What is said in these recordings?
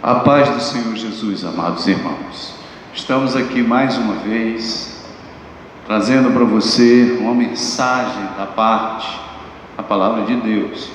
A paz do Senhor Jesus, amados irmãos. Estamos aqui mais uma vez, trazendo para você uma mensagem da parte da Palavra de Deus.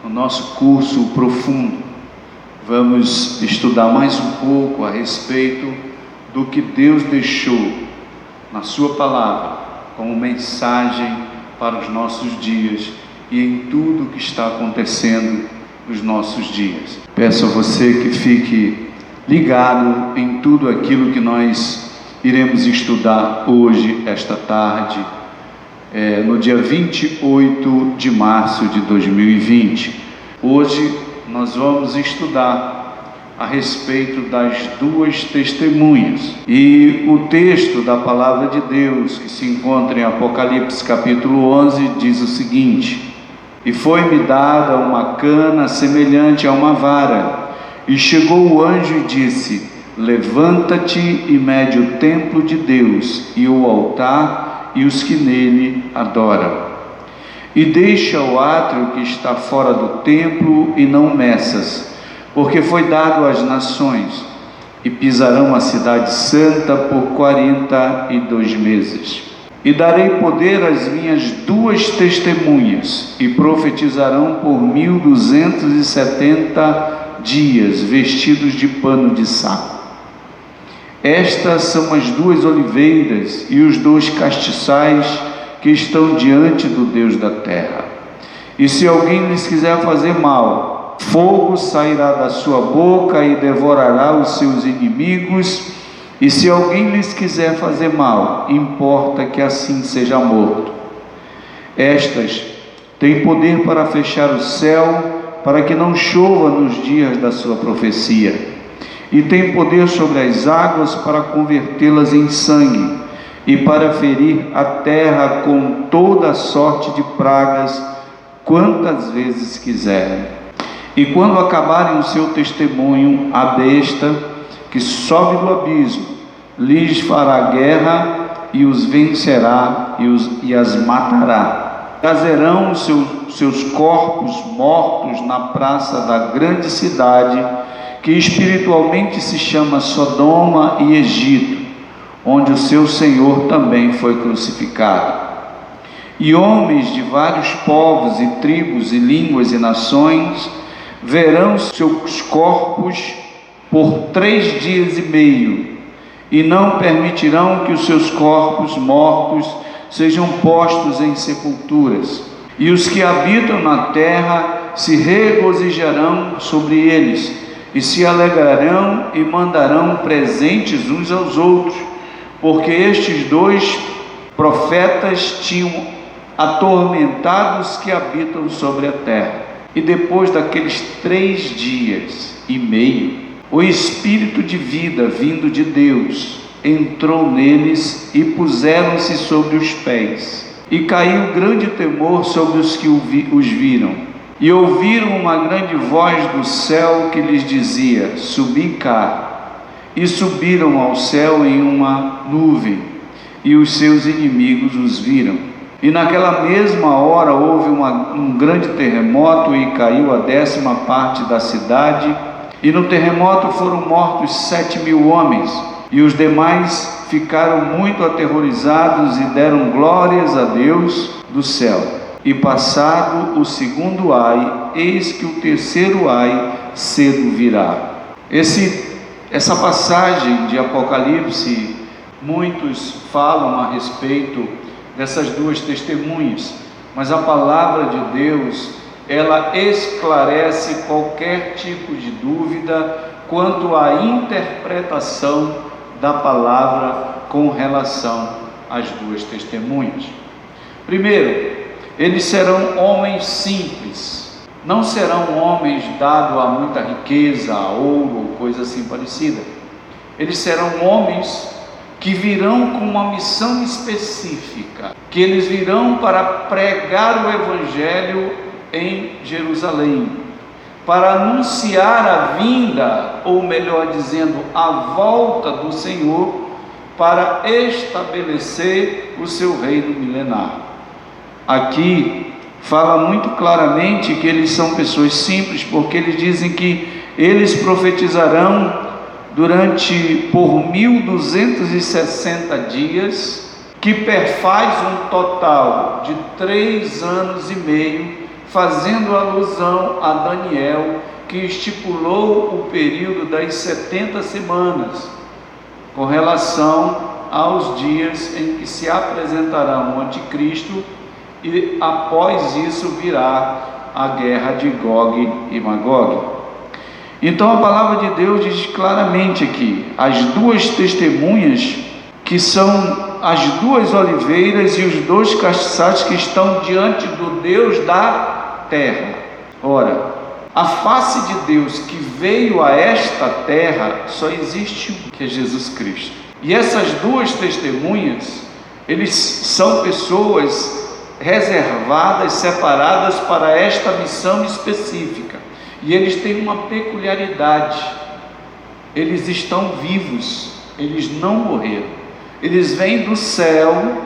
No nosso curso profundo, vamos estudar mais um pouco a respeito do que Deus deixou na sua Palavra, como mensagem para os nossos dias e em tudo o que está acontecendo nos nossos dias. Peço a você que fique ligado em tudo aquilo que nós iremos estudar hoje, esta tarde, no dia 28 de março de 2020. Hoje nós vamos estudar a respeito das duas testemunhas. E o texto da Palavra de Deus, que se encontra em Apocalipse capítulo 11, diz o seguinte: E foi-me dada uma cana semelhante a uma vara, e chegou o anjo e disse: Levanta-te e mede o templo de Deus, e o altar, e os que nele adoram. E deixa o átrio que está fora do templo, e não meças, porque foi dado às nações, e pisarão a cidade santa por 42 meses. E darei poder às minhas duas testemunhas, e profetizarão por 1270 dias, vestidos de pano de saco. Estas são as duas oliveiras e os dois castiçais que estão diante do Deus da terra. E se alguém lhes quiser fazer mal, fogo sairá da sua boca e devorará os seus inimigos. E se alguém lhes quiser fazer mal, importa que assim seja morto. Estas têm poder para fechar o céu, para que não chova nos dias da sua profecia. E têm poder sobre as águas para convertê-las em sangue, e para ferir a terra com toda sorte de pragas, quantas vezes quiserem. E quando acabarem o seu testemunho, a besta que sobe do abismo lhes fará guerra e os vencerá e as matará. Trazerão os seus corpos mortos na praça da grande cidade, que espiritualmente se chama Sodoma e Egito, onde o seu Senhor também foi crucificado. E homens de vários povos e tribos e línguas e nações verão seus corpos por 3 dias e meio, e não permitirão que os seus corpos mortos sejam postos em sepulturas. E os que habitam na terra se regozijarão sobre eles, e se alegrarão e mandarão presentes uns aos outros, porque estes dois profetas tinham atormentado os que habitam sobre a terra. E depois daqueles 3 dias e meio, o Espírito de vida vindo de Deus entrou neles e puseram-se sobre os pés. E caiu grande temor sobre os que os viram. E ouviram uma grande voz do céu que lhes dizia: Subi cá. E subiram ao céu em uma nuvem, e os seus inimigos os viram. E naquela mesma hora houve um grande terremoto, e caiu a 10ª parte da cidade. E no terremoto foram mortos 7.000 homens, e os demais ficaram muito aterrorizados e deram glórias a Deus do céu. E passado o segundo ai, eis que o terceiro ai cedo virá. Essa passagem de Apocalipse, muitos falam a respeito dessas duas testemunhas, mas a Palavra de Deus, ela esclarece qualquer tipo de dúvida quanto à interpretação da palavra com relação às duas testemunhas. Primeiro, eles serão homens simples, não serão homens dados a muita riqueza, a ouro ou coisa assim parecida. Eles serão homens que virão com uma missão específica, que eles virão para pregar o Evangelho em Jerusalém, para anunciar a vinda, ou melhor dizendo, a volta do Senhor, para estabelecer o seu reino milenar. Aqui fala muito claramente que eles são pessoas simples, porque eles dizem que eles profetizarão por 1260 dias, que perfaz um total de 3 anos e meio, fazendo alusão a Daniel, que estipulou o período das 70 semanas, com relação aos dias em que se apresentará o anticristo, e após isso virá a guerra de Gog e Magog. Então a palavra de Deus diz claramente aqui, as duas testemunhas, que são as duas oliveiras e os 2 castiçais que estão diante do Deus da terra. Ora, a face de Deus que veio a esta terra só existe um, que é Jesus Cristo. E essas duas testemunhas, eles são pessoas reservadas, separadas para esta missão específica. E eles têm uma peculiaridade: eles estão vivos, eles não morreram. Eles vêm do céu,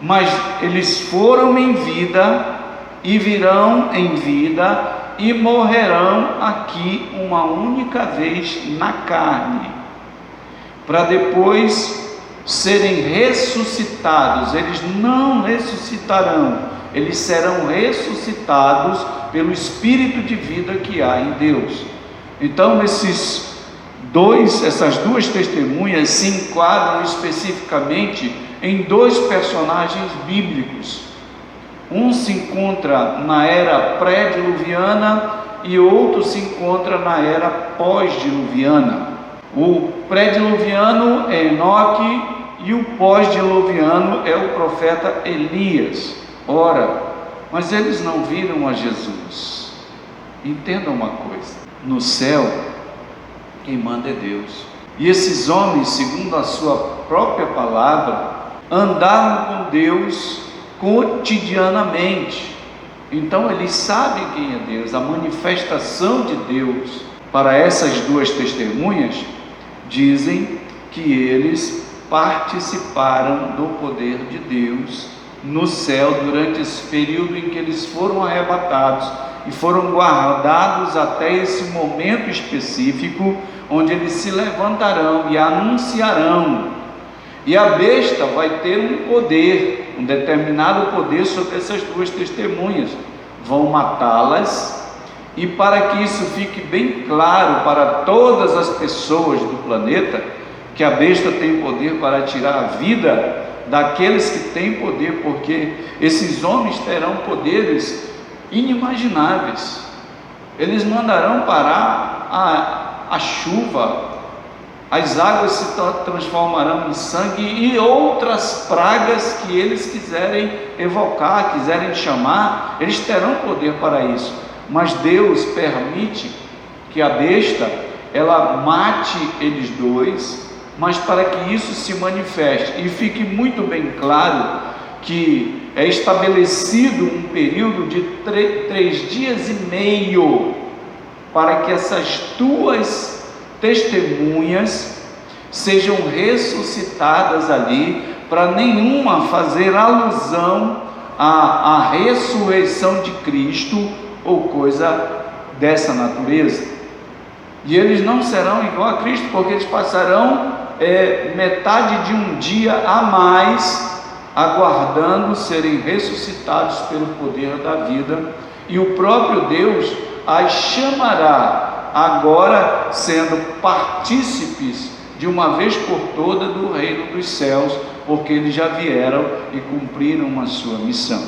mas eles foram em vida e virão em vida e morrerão aqui uma única vez na carne, para depois serem ressuscitados. Eles não ressuscitarão, eles serão ressuscitados pelo Espírito de vida que há em Deus. Então essas duas testemunhas se enquadram especificamente em 2 personagens bíblicos. Um se encontra na era pré-diluviana e outro se encontra na era pós-diluviana. O pré-diluviano é Enoque e o pós-diluviano é o profeta Elias. Ora, mas eles não viram a Jesus. Entendam uma coisa: no céu, quem manda é Deus. E esses homens, segundo a sua própria palavra, andaram com Deus cotidianamente. Então eles sabem quem é Deus, a manifestação de Deus. Para essas 2 testemunhas, dizem que eles participaram do poder de Deus no céu durante esse período em que eles foram arrebatados e foram guardados até esse momento específico, onde eles se levantarão e anunciarão. E a besta vai ter um poder, um determinado poder sobre essas 2 testemunhas. Vão matá-las, e para que isso fique bem claro para todas as pessoas do planeta, que a besta tem poder para tirar a vida daqueles que têm poder, porque esses homens terão poderes inimagináveis. Eles mandarão parar a chuva, as águas se transformarão em sangue e outras pragas que eles quiserem evocar, quiserem chamar, eles terão poder para isso. Mas Deus permite que a besta, ela mate eles 2, mas para que isso se manifeste e fique muito bem claro que é estabelecido um período de 3 dias e meio para que essas 2 testemunhas sejam ressuscitadas ali, para nenhuma fazer alusão à ressurreição de Cristo ou coisa dessa natureza. E eles não serão igual a Cristo, porque eles passarão metade de um dia a mais aguardando serem ressuscitados pelo poder da vida, e o próprio Deus as chamará agora, sendo partícipes de uma vez por toda do reino dos céus, porque eles já vieram e cumpriram a sua missão.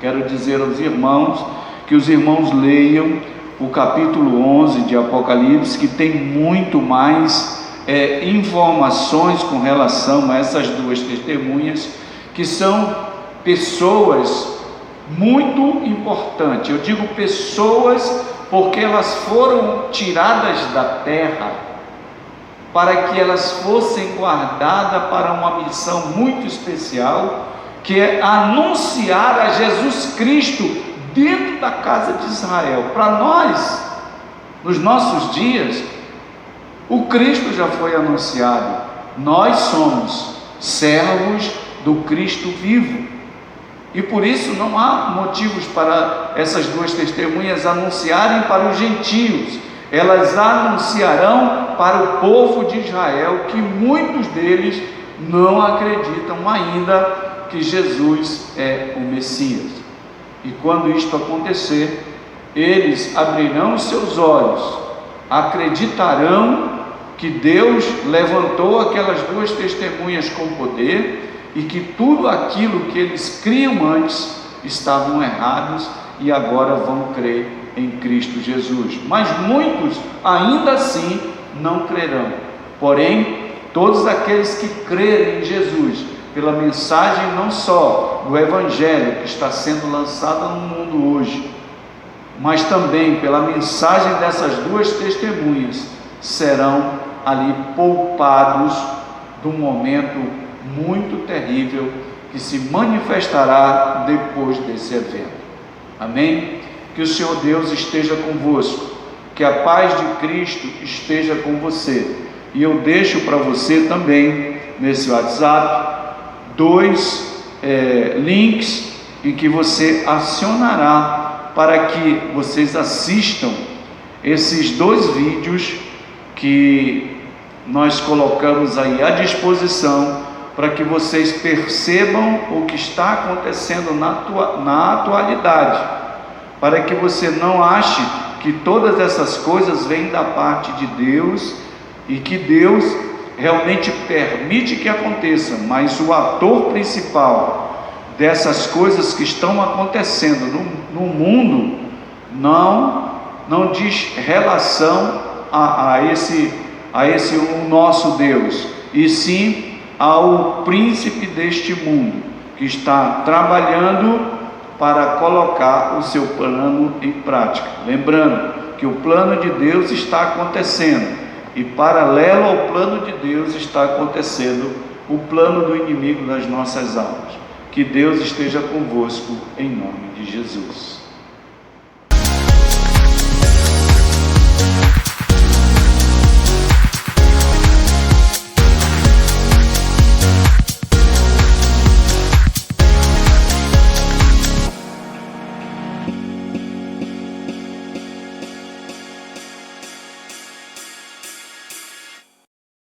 Quero dizer aos irmãos que os irmãos leiam o capítulo 11 de Apocalipse, que tem muito mais informações com relação a essas 2 testemunhas, que são pessoas muito importantes. Eu digo pessoas porque elas foram tiradas da terra para que elas fossem guardadas para uma missão muito especial, que é anunciar a Jesus Cristo dentro da casa de Israel. Para nós, nos nossos dias, o Cristo já foi anunciado. Nós somos servos do Cristo vivo, e por isso não há motivos para essas 2 testemunhas anunciarem para os gentios. elas anunciarão para o povo de Israel, que muitos deles não acreditam ainda que Jesus é o Messias. E quando isto acontecer, eles abrirão os seus olhos, acreditarão que Deus levantou aquelas duas testemunhas com poder e que tudo aquilo que eles criam antes estavam errados e agora vão crer em Cristo Jesus. Mas muitos ainda assim não crerão. Porém, todos aqueles que crerem em Jesus, pela mensagem não só do Evangelho que está sendo lançada no mundo hoje, mas também pela mensagem dessas duas testemunhas, serão ali poupados de um momento muito terrível que se manifestará depois desse evento. Amém? Que o Senhor Deus esteja convosco, que a paz de Cristo esteja com você. E eu deixo para você também, nesse WhatsApp, 2 links em que você acionará para que vocês assistam esses 2 vídeos que nós colocamos aí à disposição, para que vocês percebam o que está acontecendo na atualidade, para que você não ache que todas essas coisas vêm da parte de Deus e que Deus realmente permite que aconteça, mas o ator principal dessas coisas que estão acontecendo no mundo não diz relação a esse o nosso Deus, e sim ao príncipe deste mundo, que está trabalhando para colocar o seu plano em prática. Lembrando que o plano de Deus está acontecendo, e paralelo ao plano de Deus está acontecendo o plano do inimigo das nossas almas. Que Deus esteja convosco, em nome de Jesus.